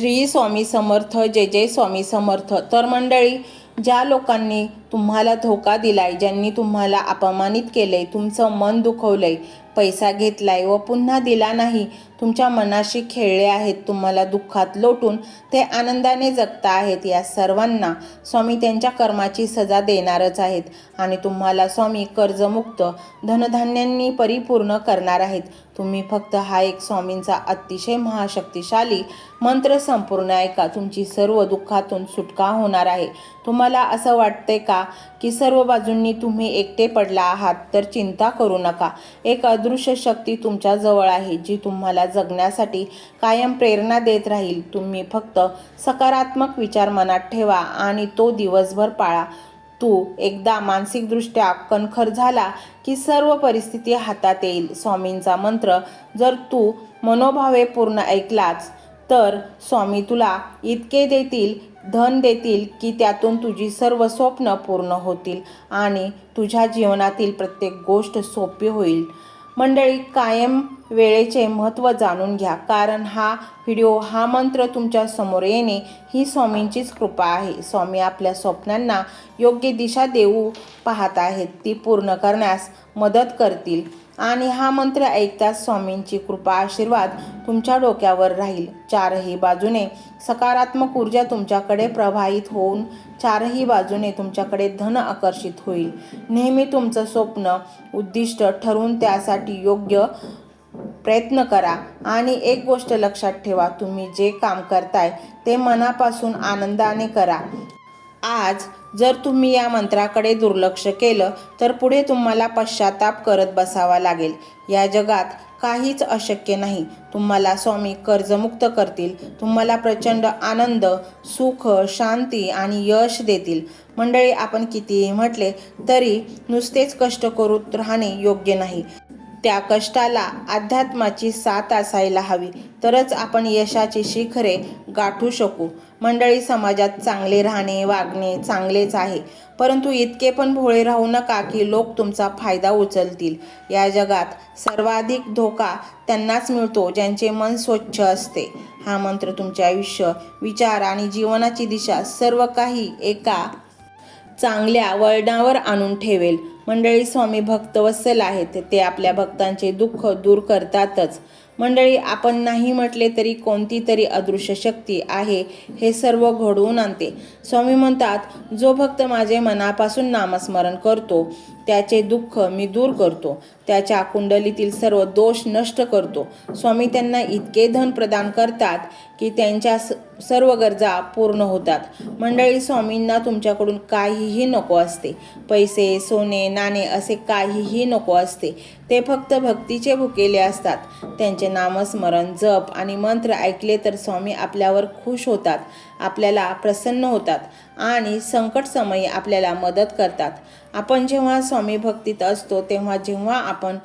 श्री स्वामी समर्थ. जय जय स्वामी समर्थ. तर मंडळी, ज्या लोकांनी तुम्हाला धोका दिलाय, ज्यांनी तुम्हाला अपमानित केलंय, तुमचं मन दुखवलंय, पैसा घेतलाय व पुन्हा दिला नाही, तुमच्या मनाशी खेळले आहेत, तुम्हाला दुःखात लोटून ते आनंदाने जगता आहेत, या सर्वांना स्वामी त्यांच्या कर्माची सजा देणारच आहेत आणि तुम्हाला स्वामी कर्जमुक्त धनधान्यांनी परिपूर्ण करणार आहेत. तुम्ही फक्त हा एक स्वामींचा अतिशय महाशक्तिशाली मंत्र संपूर्ण ऐका. तुमची सर्व दुःखातून सुटका होणार आहे. तुम्हाला असं वाटतंय का की सर्व बाजूंनी तुम्ही एकटे पडला आहात? तर चिंता करू नका. एक अदृश्य शक्ती तुमच्या जवळ आहे, जी तुम्हाला जगण्यासाठी कायम प्रेरणा देत राहील. तुम्ही फक्त सकारात्मक विचार मनात ठेवा आणि तो दिवसभर पाळा. तू एकदा मानसिकदृष्ट्या कणखर झाला की सर्व परिस्थिती हातात येईल. स्वामींचा मंत्र जर तू मनोभावे पूर्ण ऐकलाच तर स्वामी तुला इतके देतील, धन देतील की त्यातून तुझी सर्व स्वप्न पूर्ण होतील आणि तुझ्या जीवनातील प्रत्येक गोष्ट सोपी होईल. मंडळी, कायम वेळेचे महत्त्व जाणून घ्या, कारण हा व्हिडिओ, हा मंत्र तुमच्या समोर येणे ही स्वामींचीच कृपा आहे. स्वामी आपल्या स्वप्नांना योग्य दिशा देऊ पाहत आहेत, ती पूर्ण करण्यास मदत करतील आणि हा मंत्र ऐकताच स्वामींची कृपा, आशीर्वाद तुमच्या डोक्यावर राहील. चारही बाजूने सकारात्मक ऊर्जा तुमच्याकडे प्रवाहित होऊन चारही बाजूने तुमच्याकडे धन आकर्षित होईल. नेहमी तुमचं स्वप्न उद्दिष्ट ठरवून त्यासाठी योग्य प्रयत्न करा आणि एक गोष्ट लक्षात ठेवा, तुम्ही जे काम करताय ते मनापासून आनंदाने करा. आज जर तुम्ही या मंत्राकडे दुर्लक्ष केलं तर पुढे तुम्हाला पश्चाताप करत बसावा लागेल. या जगात काहीच अशक्य नाही. तुम्हाला स्वामी कर्जमुक्त करतील. तुम्हाला प्रचंड आनंद, सुख, शांती आणि यश देतील. मंडळी, आपण कितीही म्हटले तरी नुसतेच कष्ट करून राहणे योग्य नाही. त्या कष्टाला अध्यात्माची साथ असायला हवी, तरच आपण यशाची शिखरे गाठू शकू. मंडळी, समाजात चांगले राहणे, वागणे चांगलेच आहे, परंतु इतके पण भोळे राहू नका की लोक तुमचा फायदा उचलतील. या जगात सर्वाधिक धोका त्यांनाच मिळतो ज्यांचे मन स्वच्छ असते. हा मंत्र तुमचे आयुष्य, विचार आणि जीवनाची दिशा सर्व काही एका चांगल्या वळणावर आणून ठेवेल. मंडळी, स्वामी भक्तवत्सल आहेत. ते आपल्या भक्तांचे दुःख दूर करतातच. मंडळी, आपण नाही म्हटले तरी कोणती तरी अदृश्य शक्ती आहे हे सर्व घडवून आणते. स्वामी म्हणतात, जो भक्त माझे मनापासून नामस्मरण करतो त्याचे दुःख मी दूर करतो, त्याच्या कुंडलीतील सर्व दोष नष्ट करतो. स्वामी त्यांना इतके धन प्रदान करतात की त्यांच्या सर्व गरजा पूर्ण होतात. मंडळी, स्वामींना तुमच्याकडून काहीही नको असते. पैसे, सोने, नाणे असे काहीही नको असते. ते फक्त भक्तीचे भुकेले असतात. त्यांचे नामस्मरण, जप आणि मंत्र ऐकले तर स्वामी आपल्यावर खुश होतात, आपल्याला प्रसन्न होतात आणि संकट समयी आपल्याला मदत करतात. आपण जेव्हा स्वामी भक्तीत असतो तेव्हा जेव्हा आपण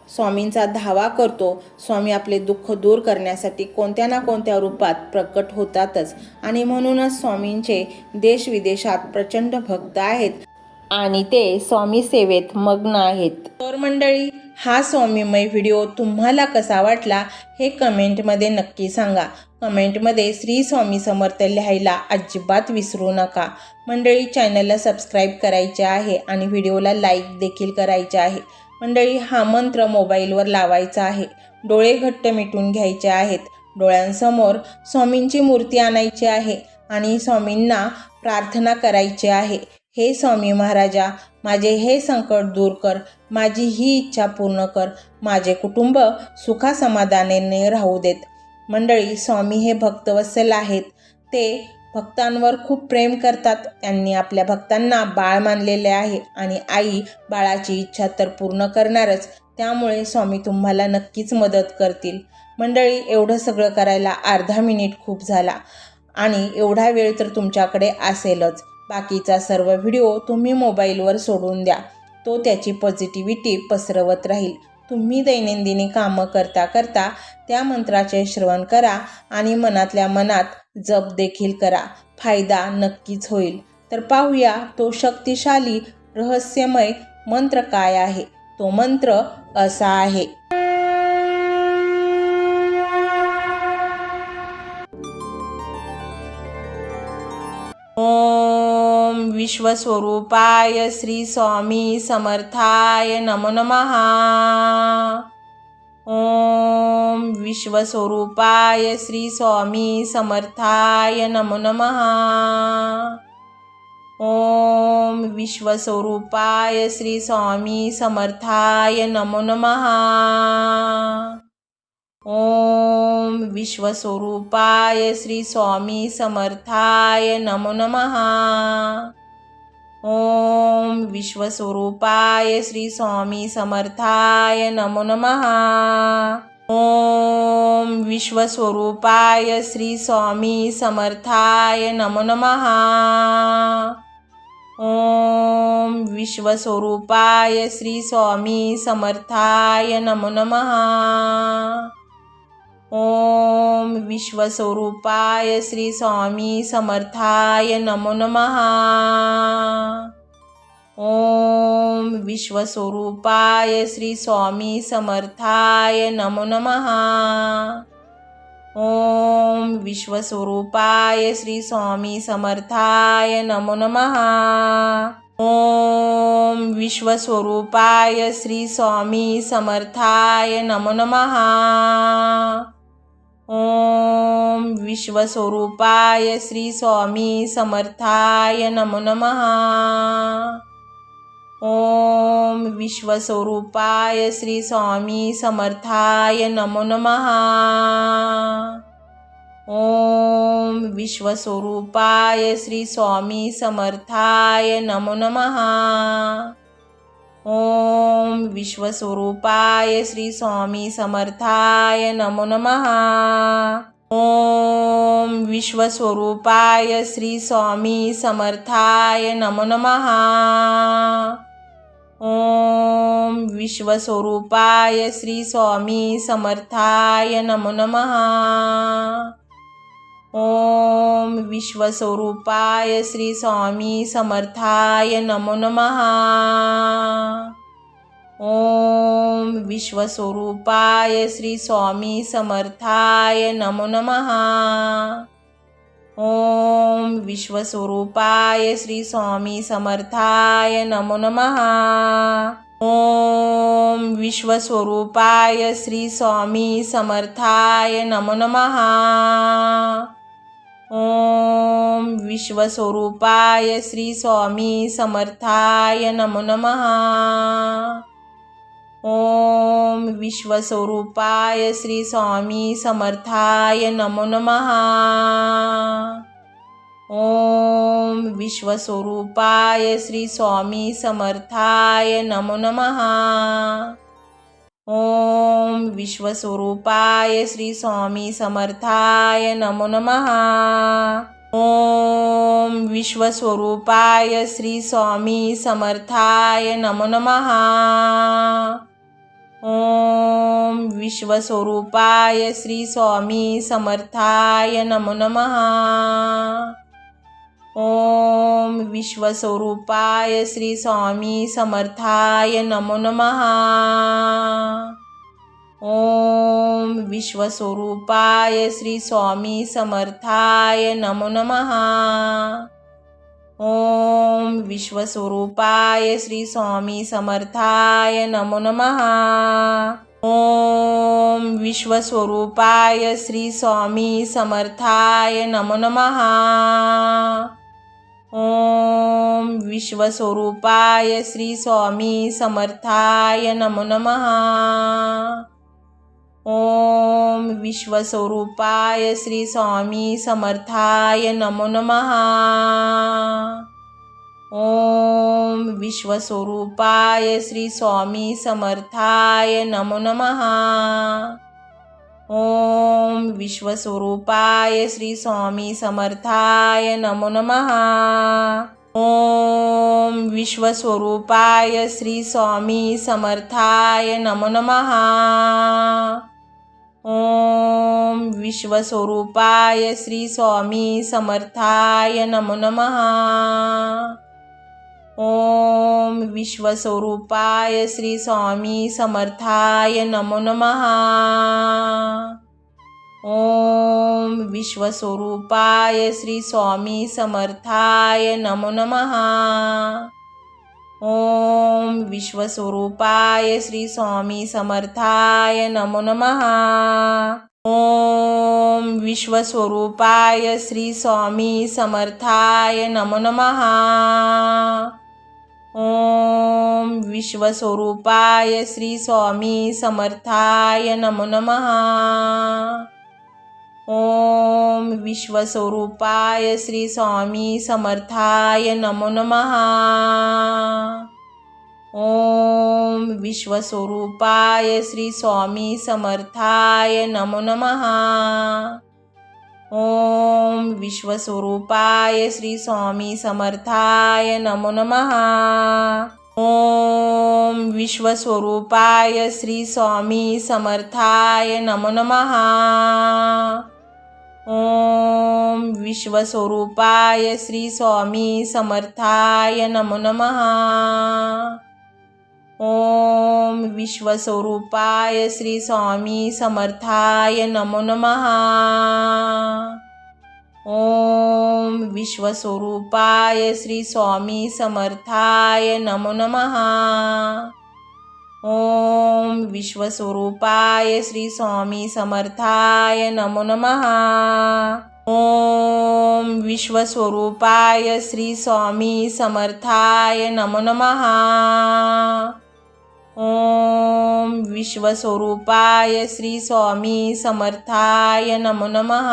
स्वामींचा धावा करतो, स्वामी आपले दुःख दूर करण्यासाठी कोणत्या ना कोणत्या रूपात प्रकट होतातच आणि म्हणूनच स्वामींचे देशविदेशात प्रचंड भक्त आहेत आणि ते स्वामी सेवेत मग्न आहेत. तर मंडळी, हा स्वामीमय व्हिडिओ तुम्हाला कसा वाटला हे कमेंटमध्ये नक्की सांगा. कमेंटमध्ये श्री स्वामी समर्थ लिहायला अजिबात विसरू नका. मंडळी, चॅनलला सबस्क्राईब करायचे आहे आणि व्हिडिओला लाईक देखील करायचे आहे. मंडळी, हा मंत्र मोबाईलवर लावायचा आहे. डोळे घट्ट मिटून घ्यायचे आहेत. डोळ्यांसमोर स्वामींची मूर्ती आणायची आहे आणि स्वामींना प्रार्थना करायची आहे. हे स्वामी महाराजा, माझे हे संकट दूर कर, माझी ही इच्छा पूर्ण कर, माझे कुटुंब सुखासमाधानाने राहू देत. मंडळी, स्वामी हे भक्तवत्सल आहेत. ते भक्तांवर खूप प्रेम करतात. त्यांनी आपल्या भक्तांना बाळ मानलेले आहे आणि आई बाळाची इच्छा तर पूर्ण करणारच. त्यामुळे स्वामी तुम्हाला नक्कीच मदत करतील. मंडळी, एवढं सगळं करायला अर्धा मिनिट खूप झाला आणि एवढा वेळ तर तुमच्याकडे असेलच. बाकीचा सर्व व्हिडिओ तुम्ही मोबाईलवर सोडून द्या. तो त्याची पॉझिटिव्हिटी पसरवत राहील. तुम्ही दैनंदिनी कामं करता करता त्या मंत्राचे श्रवण करा आणि मनातल्या मनात जप देखील करा. फायदा नक्कीच होईल. तर पाहूया तो शक्तिशाली रहस्यमय मंत्र काय आहे. तो मंत्र असा आहे. ओम विश्वस्वरूपाय श्री स्वामी समर्थाय नमो नमः। ओम विश्वस्वरूपाय श्री स्वामी समर्थाय नमो नमः। ओम विश्वस्वरूपाय श्री स्वामी समर्थाय नमो नमः। ओम विश्वस्वरूपाय श्री स्वामी समर्थाय नमो नमः। ओम विश्वस्वरूपाय श्री स्वामी समर्थाय नमो नमः। ओम विश्वस्वरूपाय श्री स्वामी समर्थाय नमो नमः। ओम विश्वस्वरूपाय श्री स्वामी समर्थाय नमो नमः। ओम विश्वस्वरूपाय श्री स्वामी समर्थाय नमो नमः। ओम विश्वस्वरूपाय श्री स्वामी समर्थाय नमो नमः। ओम विश्वस्वरूपाय श्री स्वामी समर्थाय नमो नमः। ओम विश्वस्वरूपाय श्री स्वामी समर्थाय नमो नमः। ओम विश्वस्वरूपाय श्री स्वामी समर्थाय नमो नमः। ओम विश्वस्वरूपाय श्री स्वामी समर्थाय नमो नमः। ओम विश्वस्वरूपाय श्री स्वामी समर्थाय नमो नमः। ओम विश्वस्वरूपाय श्री स्वामी समर्थाय नमो नमः। ओम विश्वस्वरूपाय श्री स्वामी समर्थाय नमो नमः। ओम विश्वस्वरूपाय श्री स्वामी समर्थाय नमो नमः। ओम विश्वस्वरूपाय श्री स्वामी समर्थाय नमो नमः। ओम विश्वस्वरूपाय श्री स्वामी समर्थाय नमो नमः। ओम विश्वस्वरूपाय श्री स्वामी समर्थाय नमो नमः। ओम विश्वस्वरूपाय श्री स्वामी समर्थाय नमो नमः। ओम विश्वस्वरूपाय श्री स्वामी समर्थाय नमो नमः। ओम विश्वस्वरूपाय श्री स्वामी समर्थाय नमो नमः। ओम विश्वस्वरूपाय श्री स्वामी समर्थाय नमो नमः। ओम विश्वस्वरूपाय श्री स्वामी समर्थाय नमो नमः। ओम विश्वस्वरूपाय श्री स्वामी समर्थाय नमो नमः। ओम विश्वस्वरूपाय श्री स्वामी समर्थाय नमो नमः। ओम विश्वस्वरूपाय श्री स्वामी समर्थाय नमो नमः। ओम विश्वस्वरूपाय श्री स्वामी समर्थाय नमो नमः। ओम विश्वस्वरूपाय श्री स्वामी समर्थाय नमो नमः। ओम विश्वस्वरूपाय श्री स्वामी समर्थाय नमो नमः। ओम विश्वस्वरूपाय श्री स्वामी समर्थाय नमो नमः। ओम विश्वस्वरूपाय श्री स्वामी समर्थाय नमो नमः। ओम विश्वस्वरूपाय श्री स्वामी समर्थाय नमो नमः। ओम विश्वस्वरूपाय श्री स्वामी समर्थाय नमो नमः। ओम विश्वस्वरूपाय श्री स्वामी समर्थाय नमो नमः। ओम विश्वस्वरूपाय श्री स्वामी समर्थाय नमो नमः। ओम विश्वस्वरूपाय श्री स्वामी समर्थाय नमो नमः। ओम विश्वस्वरूपाय श्री स्वामी समर्थाय नमो नमः। ओम विश्वस्वरूपाय श्री स्वामी समर्थाय नमो नमः। ओम विश्वस्वरूपाय श्री स्वामी समर्थाय नमो नमः। ओम विश्वस्वरूपाय श्री स्वामी समर्थाय नमो नमः। ओम विश्वस्वरूपाय श्री स्वामी समर्थाय नमो नमः। ओम विश्वस्वरूपाय श्री स्वामी समर्थाय नमो नमः। ओम विश्वस्वरूपाय श्री स्वामी समर्थाय नमो नमः। ओम विश्वस्वरूपाय श्री स्वामी समर्थाय नमो नमः। ओम विश्वस्वरूपाय श्री स्वामी समर्थाय नमो नमः। ओम विश्वस्वरूपाय श्री स्वामी समर्थाय नमो नमः। ओम विश्वस्वरूपाय श्री स्वामी समर्थाय नमो नमः। ओम विश्वस्वरूपाय श्री स्वामी समर्थाय नमो नमः। ओम विश्वस्वरूपाय श्री स्वामी समर्थाय नमो नमः। ओम विश्वस्वरूपाय श्री स्वामी समर्थाय नमो नमः।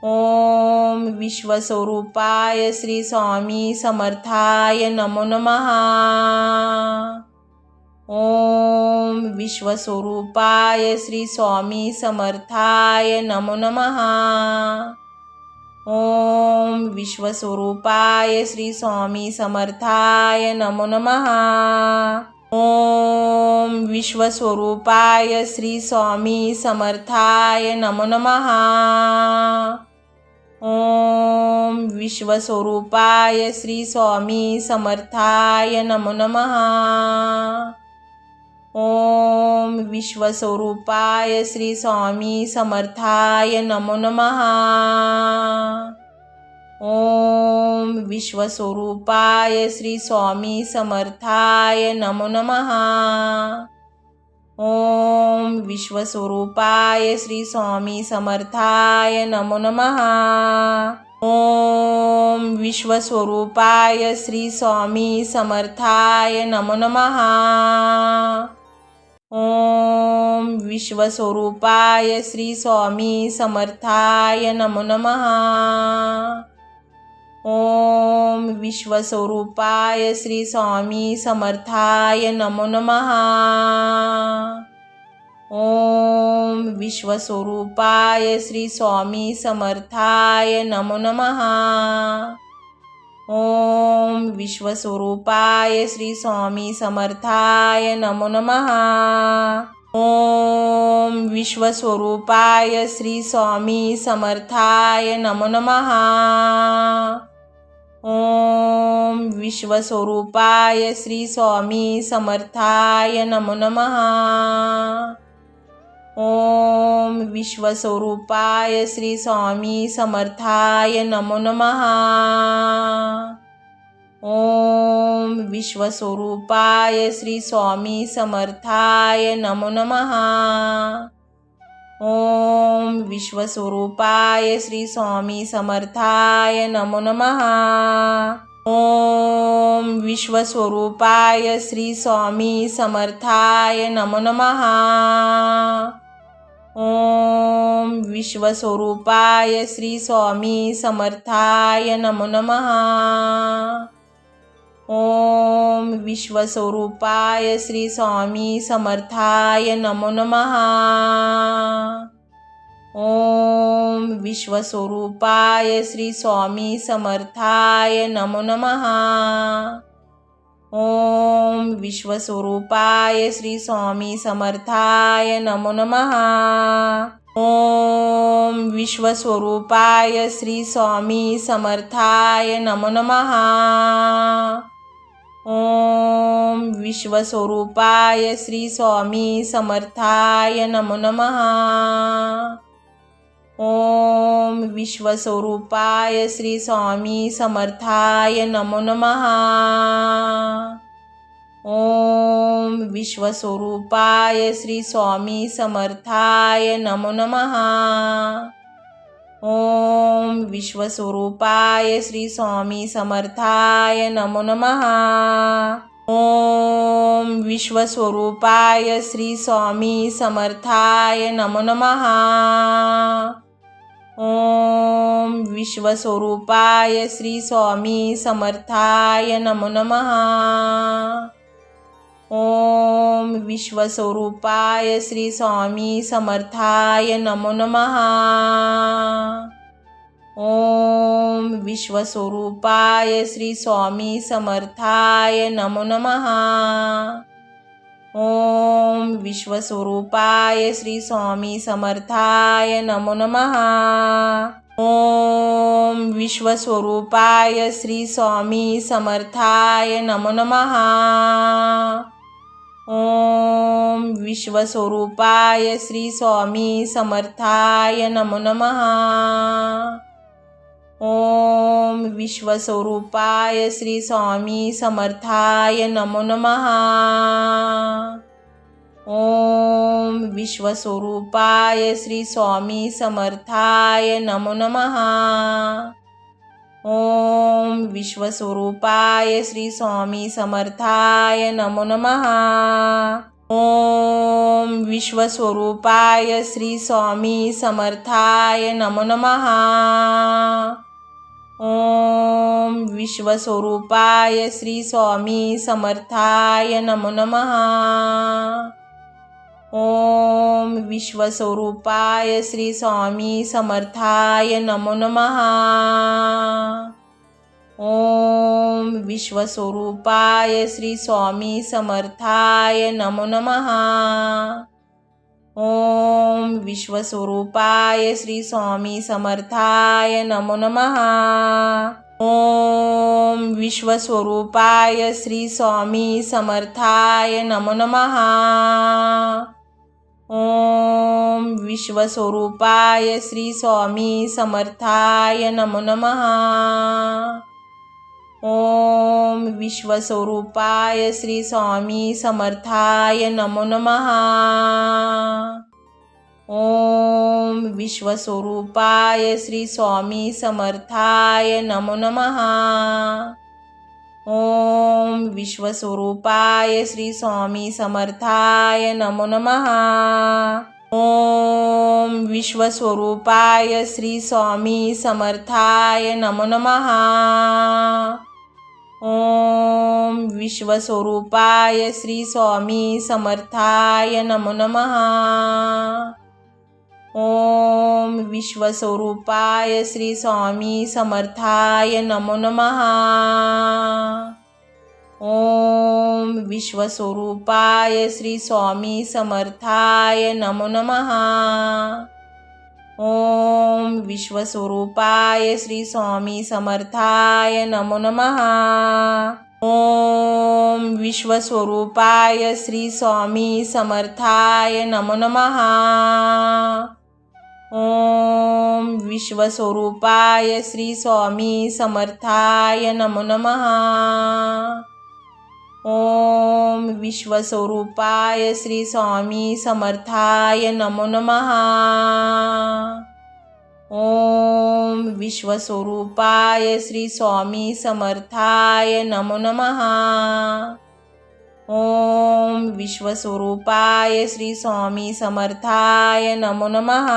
ओम विश्वस्वरूपाय श्री स्वामी समर्थाय नमो नमः। ओम विश्वस्वरूपाय श्री स्वामी समर्थाय नमो नमः। ओम विश्वस्वरूपाय श्री स्वामी समर्थाय नमो नमः। ओम विश्वस्वरूपाय श्री स्वामी समर्थाय नमो नमः। ओम विश्वस्वरूपाय श्री स्वामी समर्थाय नमो नमः। ओम विश्वस्वरूपाय श्री स्वामी समर्थाय नमो नमः। ओम विश्वस्वरूपाय श्री स्वामी समर्थाय नमो नमः। ओम विश्वस्वरूपाय श्री स्वामी समर्थाय नमो नमः। ओम विश्वस्वरूपाय श्री स्वामी समर्थाय नमो नमः। ओम विश्वस्वरूपाय श्री स्वामी समर्थाय नमो नमः। ओम विश्वस्वरूपाय श्री स्वामी समर्थाय नमो नमः। ओम विश्वस्वरूपाय श्री स्वामी समर्थाय नमो नमः। ओम विश्वस्वरूपाय श्री स्वामी समर्थाय नमो नमः। ओम विश्वस्वरूपाय श्री स्वामी समर्थाय नमो नमः। ओम विश्वस्वरूपाय श्री स्वामी समर्थाय नमो नमः। ओम विश्वस्वरूपाय श्री स्वामी समर्थाय नमो नमः। ओम विश्वस्वरूपाय श्री स्वामी समर्थाय नमो नमः। ओम विश्वस्वरूपाय श्री स्वामी समर्थाय नमो नमः। ओम विश्वस्वरूपाय श्री स्वामी समर्थाय नमो नमः। ओम विश्वस्वरूपाय श्री स्वामी समर्थाय नमो नमः। ओम विश्वस्वरूपाय श्री स्वामी समर्थाय नमो नमः। ओम विश्वस्वरूपाय श्री स्वामी समर्थाय नमो नमः। ओम विश्वस्वरूपाय श्री स्वामी समर्थाय नमो नमः। ओम विश्वस्वरूपाय श्री स्वामी समर्थाय नमो नमः। ओम विश्वस्वरूपाय श्री स्वामी समर्थाय नमो नमः। ओम विश्वस्वरूपाय श्री स्वामी समर्थाय नमो नमः। ओम विश्वस्वरूपाय श्री स्वामी समर्थाय नमो नमः। ओम विश्वस्वरूपाय श्री स्वामी समर्थाय नमो नमः। ओम विश्वस्वरूपाय श्री स्वामी समर्थाय नमो नमः। ओम विश्वस्वरूपाय श्री स्वामी समर्थाय नमो नमः। ओम विश्वस्वरूपाय श्री स्वामी समर्थाय नमो नमः। ओम विश्वस्वरूपाय श्री स्वामी समर्थाय नमो नमः। ओम विश्वस्वरूपाय श्री स्वामी समर्थाय नमो नमः। ओम विश्वस्वरूपाय श्री स्वामी समर्थाय नमो नमः। ओम विश्वस्वरूपाय श्री स्वामी समर्थाय नमो नमः। ओम विश्वस्वरूपाय श्री स्वामी समर्थाय नमो नमः। ओम विश्वस्वरूपाय श्री स्वामी समर्थाय नमो नमः। ओम विश्वस्वरूपाय श्री स्वामी समर्थाय नमो नमः। ओम विश्वस्वरूपाय श्री स्वामी समर्थाय नमो नमः। ओम विश्वस्वरूपाय श्री स्वामी समर्थाय नमो नमः। ओम विश्वस्वरूपाय श्री स्वामी समर्थाय नमो नमः। ओम विश्वस्वरूपाय श्री स्वामी समर्थाय नमो नमः। ओम विश्वस्वरूपाय श्री स्वामी समर्थाय नमो नमः। ओम विश्वस्वरूपाय श्री स्वामी समर्थाय नमो नमः। ओम विश्वस्वरूपाय श्री स्वामी समर्थाय नमो नमः। ओम विश्वस्वरूपाय श्री स्वामी समर्थाय नमो नमः। ओम विश्वस्वरूपाय श्री स्वामी समर्थाय नमो नमः। ओम विश्वस्वरूपाय श्री स्वामी समर्थाय नमो नमः। ओम विश्वस्वरूपाय श्री स्वामी समर्थाय नमो नमः। ओम विश्वस्वरूपाय श्री स्वामी समर्थाय नमो नमः। ओम विश्वस्वरूपाय श्री स्वामी समर्थाय नमो नमः। ओम विश्वस्वरूपाय श्री स्वामी समर्थाय नमो नमः। ओम विश्वस्वरूपाय श्री स्वामी समर्थाय नमो नमः। ओम विश्वस्वरूपाय श्री स्वामी समर्थाय नमो नमः। ओम विश्वस्वरूपाय श्री स्वामी समर्थाय नमो नमः। ओम विश्वस्वरूपाय श्री स्वामी समर्थाय नमो नमः। ओम विश्वस्वरूपाय श्री स्वामी समर्थाय नमो नमः। ओम विश्वस्वरूपाय श्री स्वामी समर्थाय नमो नमः।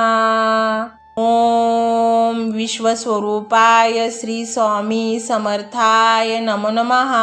ओम विश्वस्वरूपाय श्री स्वामी समर्थाय नमो नमः।